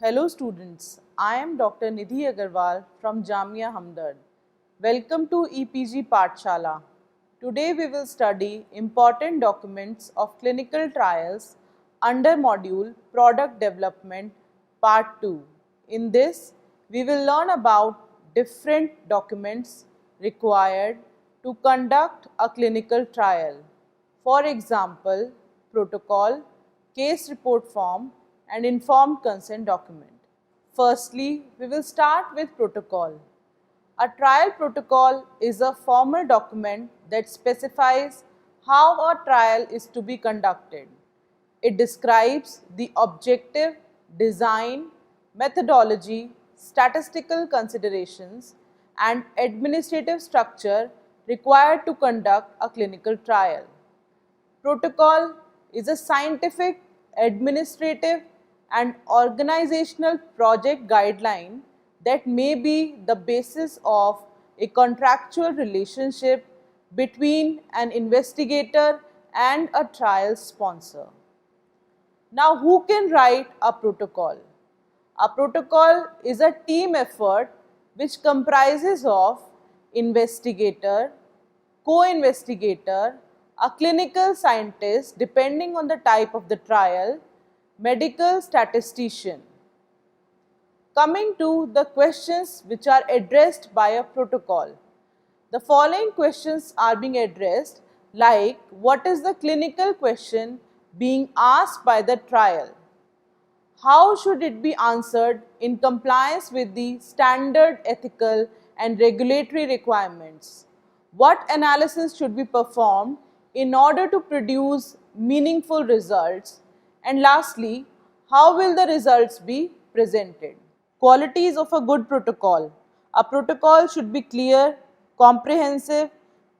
Hello students, I am Dr. Nidhi Agarwal from Jamia Hamdard. Welcome to EPG Pathshala. Today we will study important documents of clinical trials under module Product Development Part 2. In this, we will learn about different documents required to conduct a clinical trial. For example, protocol, case report form, and informed consent document. Firstly, we will start with protocol. A trial protocol is a formal document that specifies how a trial is to be conducted. It describes the objective, design, methodology, statistical considerations, and administrative structure required to conduct a clinical trial. Protocol is a scientific, administrative, and organizational project guideline that may be the basis of a contractual relationship between an investigator and a trial sponsor. Now, who can write a protocol? A protocol is a team effort which comprises of investigator, co-investigator, a clinical scientist depending on the type of the trial, medical statistician. Coming to the questions which are addressed by a protocol. The following questions are being addressed, like what is the clinical question being asked by the trial? How should it be answered in compliance with the standard ethical and regulatory requirements? What analysis should be performed in order to produce meaningful results? And lastly, how will the results be presented? Qualities of a good protocol. A protocol should be clear, comprehensive,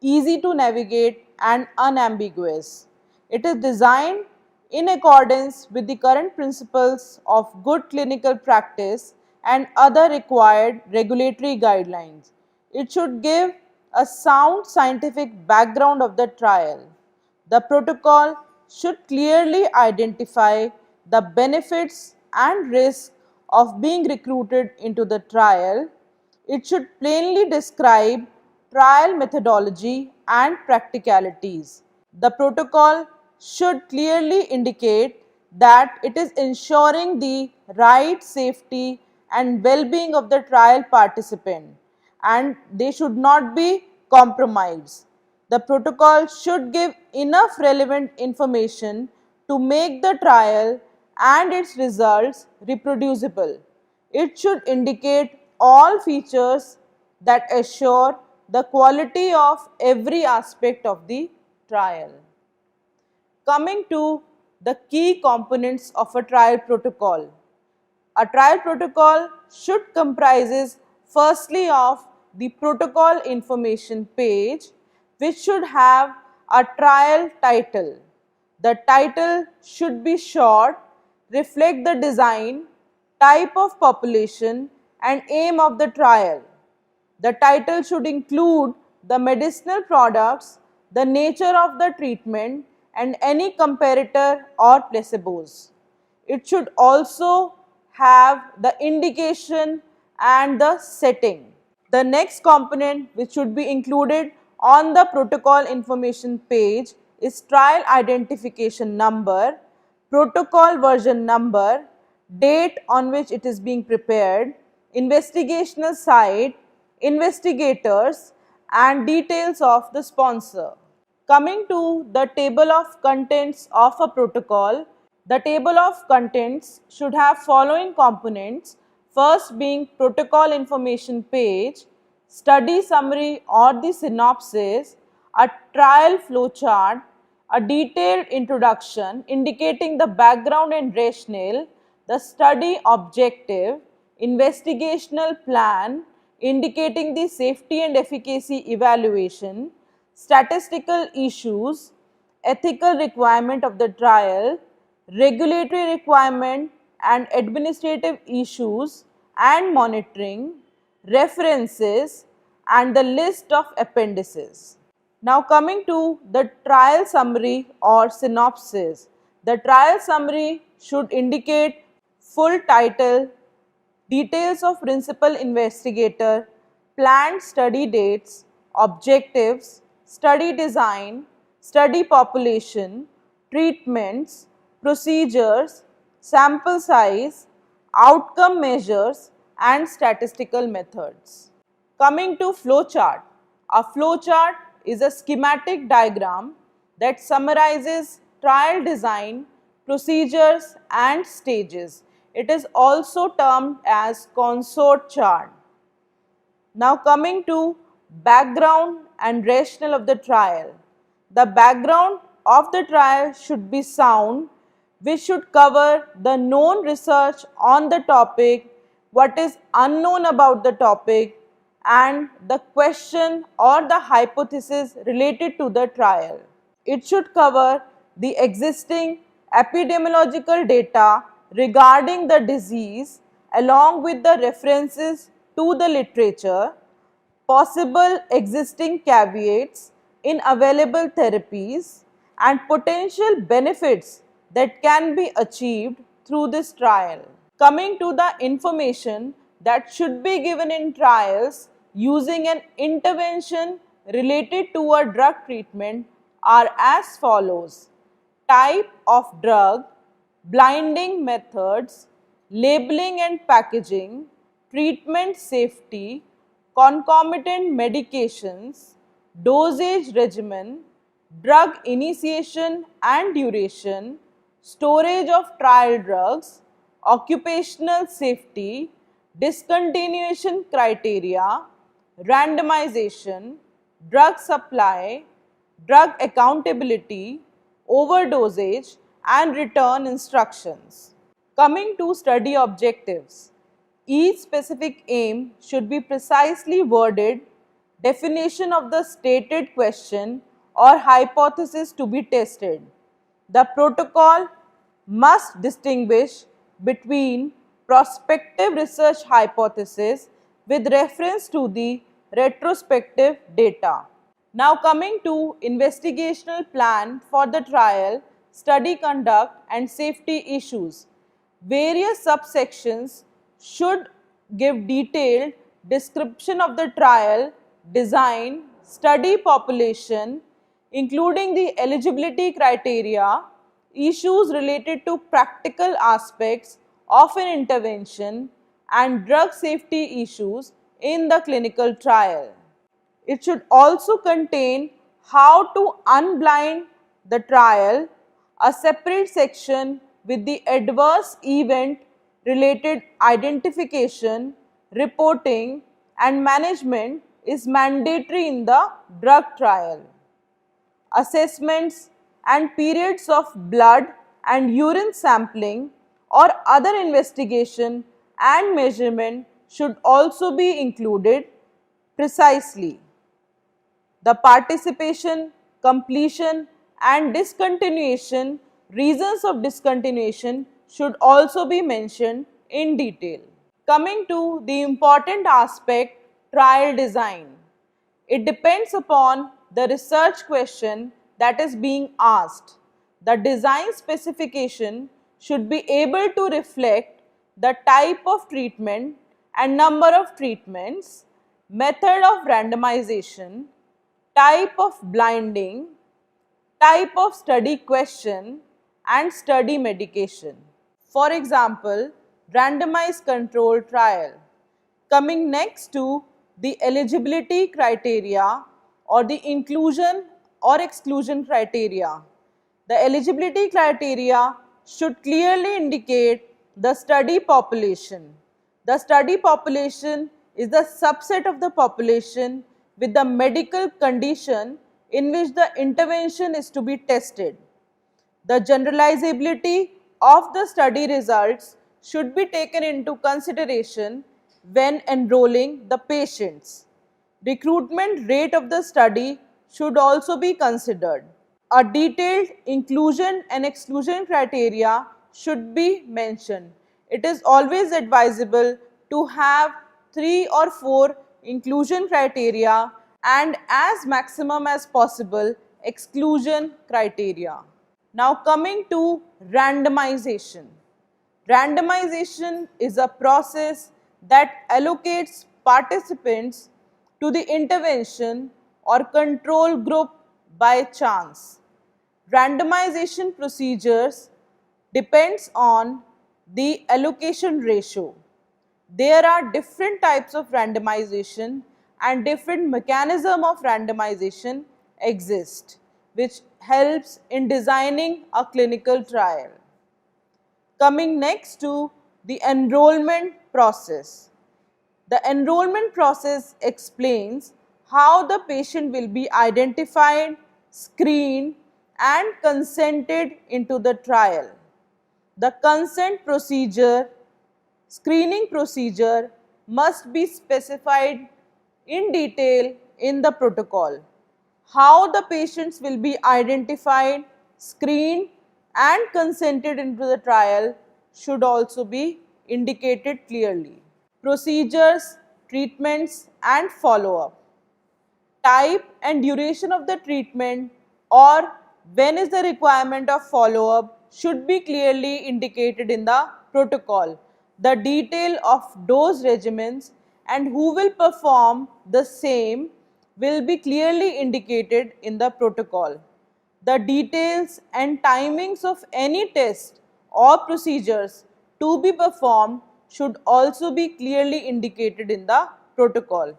easy to navigate, and unambiguous. It is designed in accordance with the current principles of good clinical practice and other required regulatory guidelines. It should give a sound scientific background of the trial. The protocol should clearly identify the benefits and risks of being recruited into the trial. It should plainly describe trial methodology and practicalities. The protocol should clearly indicate that it is ensuring the right, safety, and well-being of the trial participant, and they should not be compromised. The protocol should give enough relevant information to make the trial and its results reproducible. It should indicate all features that assure the quality of every aspect of the trial. Coming to the key components of a trial protocol. A trial protocol should comprises firstly of the protocol information page, which should have a trial title. The title should be short, reflect the design, type of population, and aim of the trial. The title should include the medicinal products, the nature of the treatment, and any comparator or placebos. It should also have the indication and the setting. The next component which should be included on the protocol information page is trial identification number, protocol version number, date on which it is being prepared, investigational site, investigators, and details of the sponsor. Coming to the table of contents of a protocol, the table of contents should have following components, first being protocol information page, study summary or the synopsis, a trial flowchart, a detailed introduction indicating the background and rationale, the study objective, investigational plan indicating the safety and efficacy evaluation, statistical issues, ethical requirement of the trial, regulatory requirement and administrative issues and monitoring, references, and the list of appendices. Now coming to the trial summary or synopsis. The trial summary should indicate full title, details of principal investigator, planned study dates, objectives, study design, study population, treatments, procedures, sample size, outcome measures and statistical methods. Coming to flowchart. A flowchart is a schematic diagram that summarizes trial design, procedures and stages. It is also termed as consort chart. Now coming to background and rationale of the trial. The background of the trial should be sound, which should cover the known research on the topic, what is unknown about the topic, and the question or the hypothesis related to the trial. It should cover the existing epidemiological data regarding the disease along with the references to the literature, possible existing caveats in available therapies and potential benefits that can be achieved through this trial. Coming to the information that should be given in trials using an intervention related to a drug treatment are as follows: type of drug, blinding methods, labeling and packaging, treatment safety, concomitant medications, dosage regimen, drug initiation and duration, storage of trial drugs, occupational safety, discontinuation criteria, randomization, drug supply, drug accountability, overdosage and return instructions. Coming to study objectives. Each specific aim should be precisely worded, definition of the stated question or hypothesis to be tested. The protocol must distinguish between prospective research hypothesis with reference to the retrospective data. Now coming to investigational plan for the trial, study conduct and safety issues. Various subsections should give detailed description of the trial, design, study population, including the eligibility criteria, issues related to practical aspects of an intervention, and drug safety issues in the clinical trial. It should also contain how to unblind the trial, a separate section with the adverse event related identification, reporting and management is mandatory in the drug trial. Assessments and periods of blood and urine sampling or other investigation and measurement should also be included precisely. The participation, completion and discontinuation, reasons of discontinuation should also be mentioned in detail. Coming to the important aspect, trial design. It depends upon the research question that is being asked. The design specification should be able to reflect the type of treatment and number of treatments, method of randomization, type of blinding, type of study question and study medication. For example, randomized controlled trial. Coming next to the eligibility criteria or the inclusion or exclusion criteria. The eligibility criteria should clearly indicate the study population. The study population is the subset of the population with the medical condition in which the intervention is to be tested. The generalizability of the study results should be taken into consideration when enrolling the patients. Recruitment rate of the study should also be considered. A detailed inclusion and exclusion criteria should be mentioned. It is always advisable to have 3 or 4 inclusion criteria and as maximum as possible exclusion criteria. Now coming to randomization. Randomization is a process that allocates participants to the intervention or control group by chance. Randomization procedures depends on the allocation ratio. There are different types of randomization and different mechanism of randomization exist, which helps in designing a clinical trial. Coming next to the enrollment process. The enrollment process explains how the patient will be identified, screened and consented into the trial. The consent procedure, screening procedure must be specified in detail in the protocol. How the patients will be identified, screened and consented into the trial should also be indicated clearly. Procedures, treatments and follow-up. Type and duration of the treatment or when is the requirement of follow-up should be clearly indicated in the protocol. The detail of dose regimens and who will perform the same will be clearly indicated in the protocol. The details and timings of any test or procedures to be performed should also be clearly indicated in the protocol.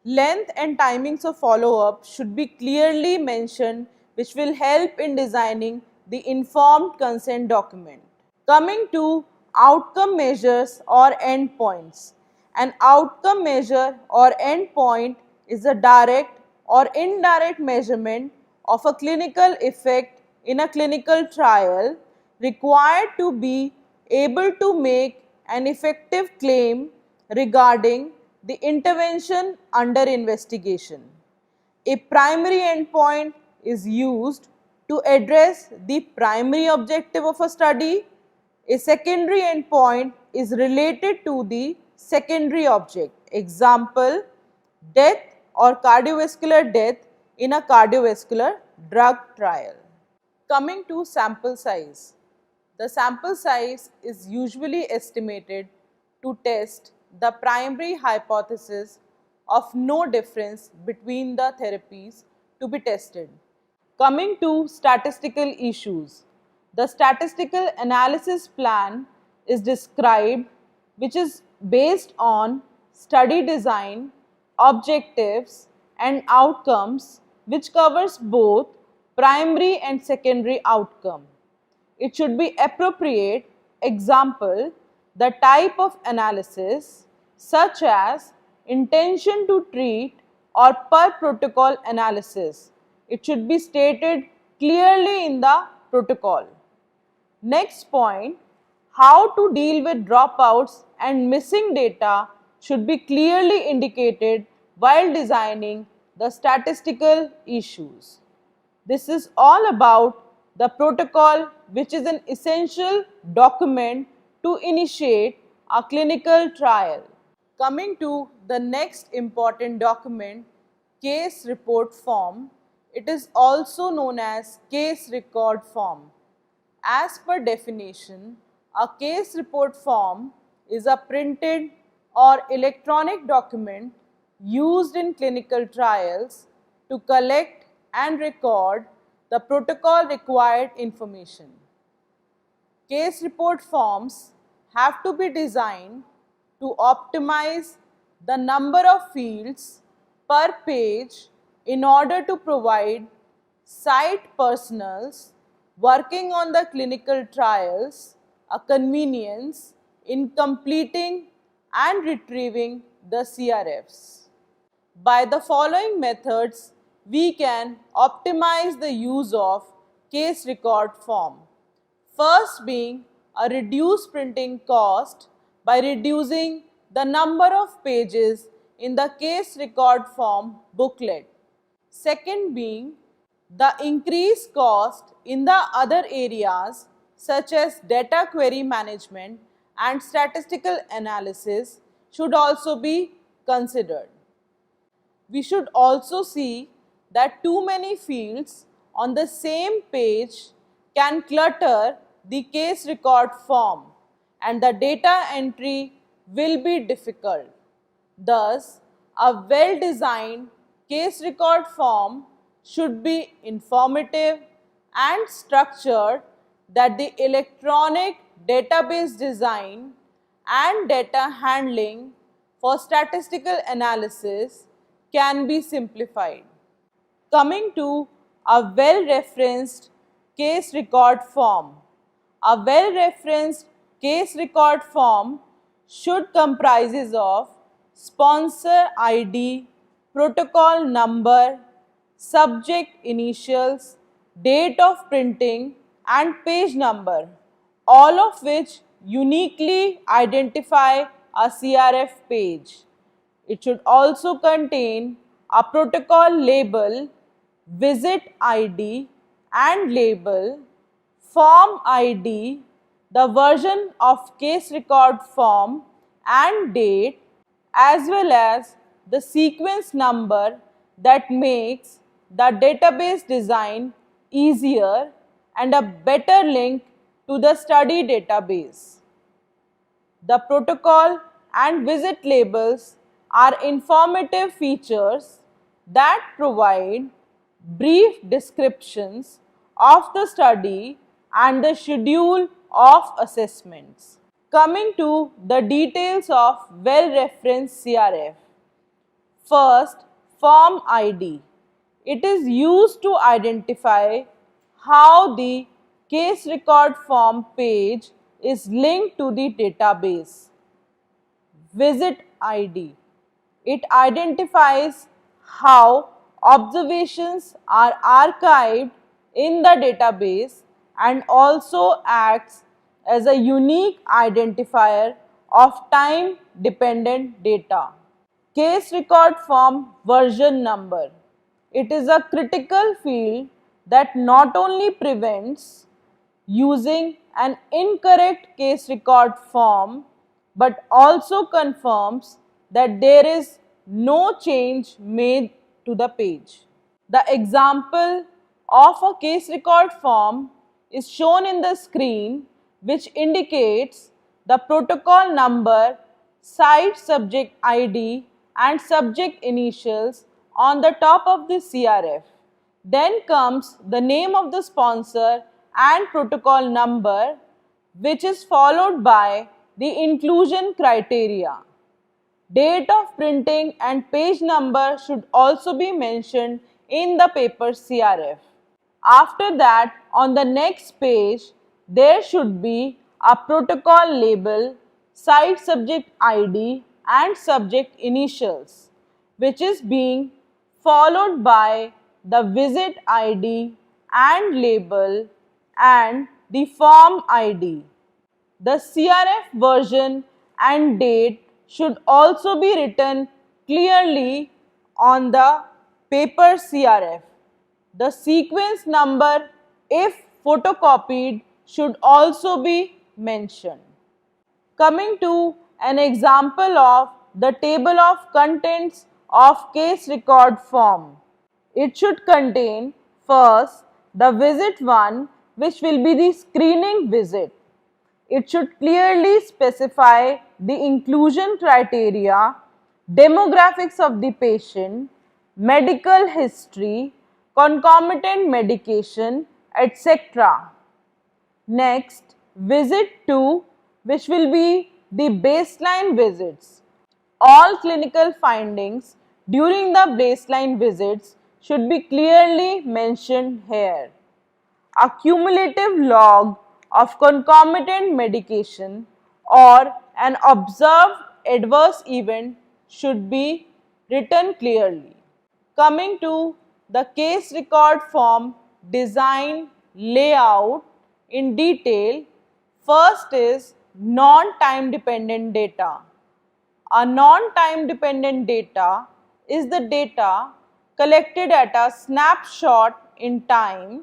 Length and timings of follow-up should be clearly mentioned, which will help in designing the informed consent document. Coming to outcome measures or endpoints. An outcome measure or endpoint is a direct or indirect measurement of a clinical effect in a clinical trial required to be able to make an effective claim regarding the intervention under investigation. A primary endpoint is used to address the primary objective of a study. A secondary endpoint is related to the secondary object. Example, death or cardiovascular death in a cardiovascular drug trial. Coming to sample size. The sample size is usually estimated to test the primary hypothesis of no difference between the therapies to be tested. Coming to statistical issues. The statistical analysis plan is described, which is based on study design, objectives and outcomes, which covers both primary and secondary outcome. It should be appropriate. Example, the type of analysis such as intention to treat or per protocol analysis. It should be stated clearly in the protocol. Next point, how to deal with dropouts and missing data should be clearly indicated while designing the statistical issues. This is all about the protocol, which is an essential document to initiate a clinical trial. Coming to the next important document, case report form. It is also known as case record form. As per definition, a case report form is a printed or electronic document used in clinical trials to collect and record the protocol required information. Case report forms have to be designed to optimize the number of fields per page in order to provide site personnels working on the clinical trials a convenience in completing and retrieving the CRFs. By the following methods, we can optimize the use of case record form. First being a reduced printing cost by reducing the number of pages in the case record form booklet. Second being the increased cost in the other areas such as data query management and statistical analysis should also be considered. We should also see that too many fields on the same page can clutter the case record form and the data entry will be difficult. Thus, a well-designed case record form should be informative and structured that the electronic database design and data handling for statistical analysis can be simplified. Coming to a well-referenced case record form. A well-referenced case record form should comprises of sponsor ID, protocol number, subject initials, date of printing and page number, all of which uniquely identify a CRF page. It should also contain a protocol label, visit ID and label, form ID, the version of case record form and date, as well as the sequence number that makes the database design easier and a better link to the study database. The protocol and visit labels are informative features that provide brief descriptions of the study and the schedule of assessments. Coming to the details of well-referenced CRF. First, form ID. It is used to identify how the case record form page is linked to the database. Visit ID. It identifies how observations are archived in the database and also acts as a unique identifier of time-dependent data. Case record form version number. It is a critical field that not only prevents using an incorrect case record form but also confirms that there is no change made to the page. The example of a case record form is shown in the screen, which indicates the protocol number, site subject ID and subject initials on the top of the CRF. Then comes the name of the sponsor and protocol number, which is followed by the inclusion criteria. Date of printing and page number should also be mentioned in the paper CRF. After that, on the next page, there should be a protocol label, site subject ID and subject initials, which is being followed by the visit ID and label and the form ID. The CRF version and date should also be written clearly on the paper CRF. The sequence number, if photocopied, should also be mentioned. Coming to an example of the table of contents of case record form. It should contain first the visit 1, which will be the screening visit. It should clearly specify the inclusion criteria, demographics of the patient, medical history, concomitant medication, etc. Next, visit 2, which will be the baseline visits. All clinical findings during the baseline visits should be clearly mentioned here. A cumulative log of concomitant medication or an observed adverse event should be written clearly. Coming to the case record form design layout in detail, first is non-time dependent data. A non-time dependent data is the data collected at a snapshot in time.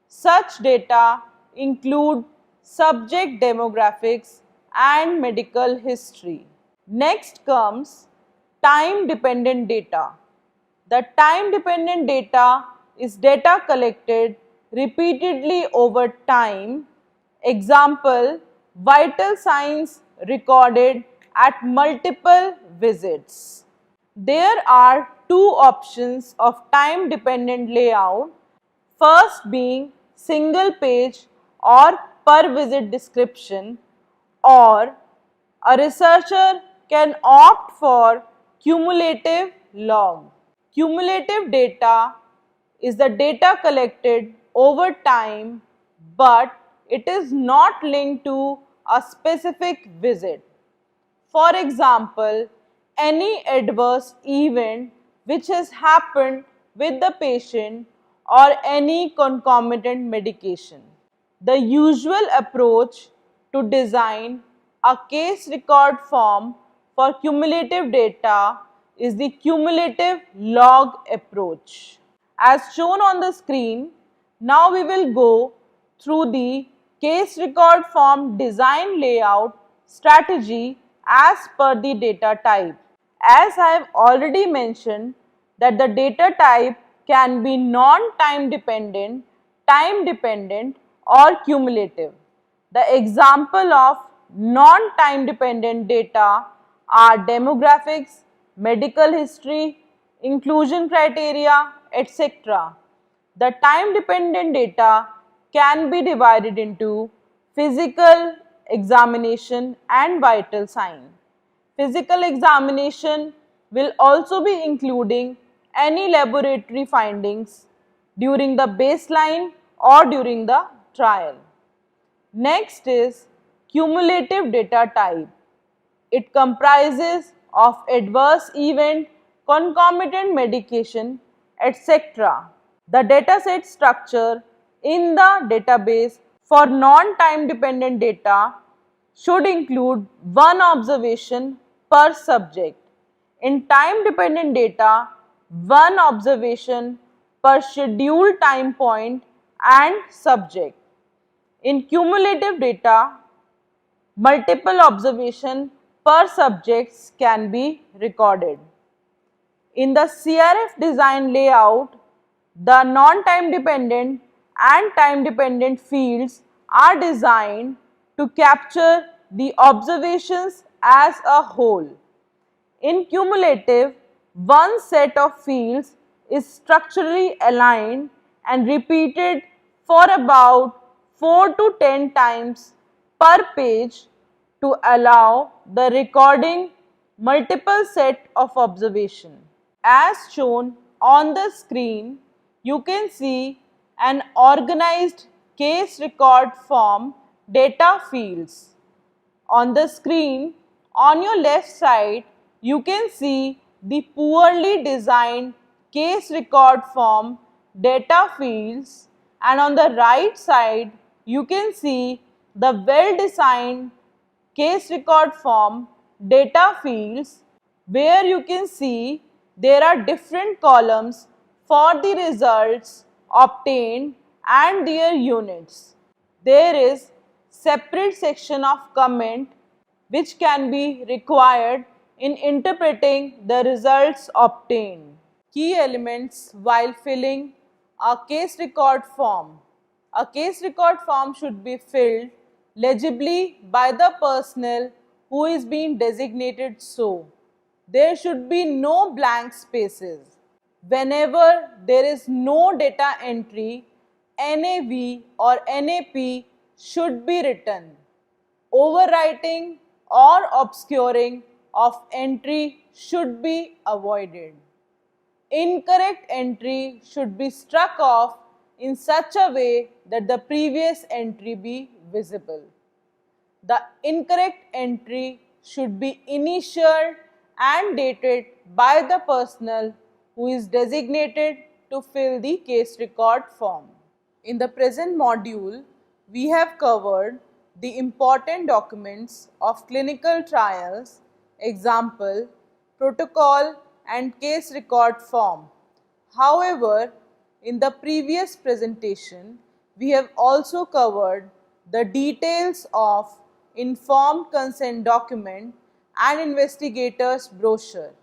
Such data include subject demographics and medical history. Next comes time dependent data. The time dependent data is data collected repeatedly over time. Example, vital signs recorded at multiple visits. There are two options of time dependent layout, first being single page or per visit description, or a researcher can opt for cumulative log. Cumulative data is the data collected over time, but it is not linked to a specific visit. For example, any adverse event which has happened with the patient or any concomitant medication. The usual approach to design a case record form for cumulative data is the cumulative log approach. As shown on the screen, now we will go through the case record form design layout strategy as per the data type. As I have already mentioned that the data type can be non-time dependent, time dependent or cumulative. The example of non-time dependent data are demographics, medical history, inclusion criteria, etc. The time dependent data can be divided into physical examination and vital sign. Physical examination will also be including any laboratory findings during the baseline or during the trial. Next is cumulative data type. It comprises of adverse event, concomitant medication, etc. The dataset structure in the database for non-time dependent data should include one observation per subject. In time dependent data, one observation per scheduled time point and subject. In cumulative data, multiple observations per subjects can be recorded. In the CRF design layout, the non-time dependent and time dependent fields are designed to capture the observations as a whole. In cumulative, one set of fields is structurally aligned and repeated for about 4 to 10 times per page to allow the recording multiple set of observation. As shown on the screen, you can see an organized case record form data fields. On the screen, on your left side, you can see the poorly designed case record form data fields, and on the right side, you can see the well-designed case record form data fields, where you can see there are different columns for the results obtained and their units. There is separate section of comment which can be required in interpreting the results obtained. Key elements while filling a case record form. A case record form should be filled legibly by the personnel who is being designated so. There should be no blank spaces. Whenever there is no data entry, NAV or NAP should be written. Overwriting or obscuring of entry should be avoided. Incorrect entry should be struck off in such a way that the previous entry be visible. The incorrect entry should be initialed and dated by the personnel who is designated to fill the case record form. In the present module, we have covered the important documents of clinical trials, example, protocol and case record form. However, in the previous presentation, we have also covered the details of informed consent document and investigator's brochure.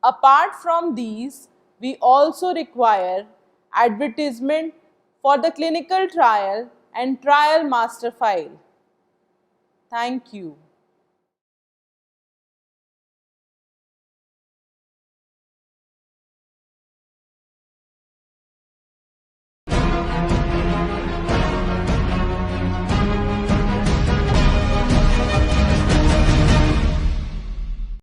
Apart from these, we also require advertisement for the clinical trial and trial master file. Thank you.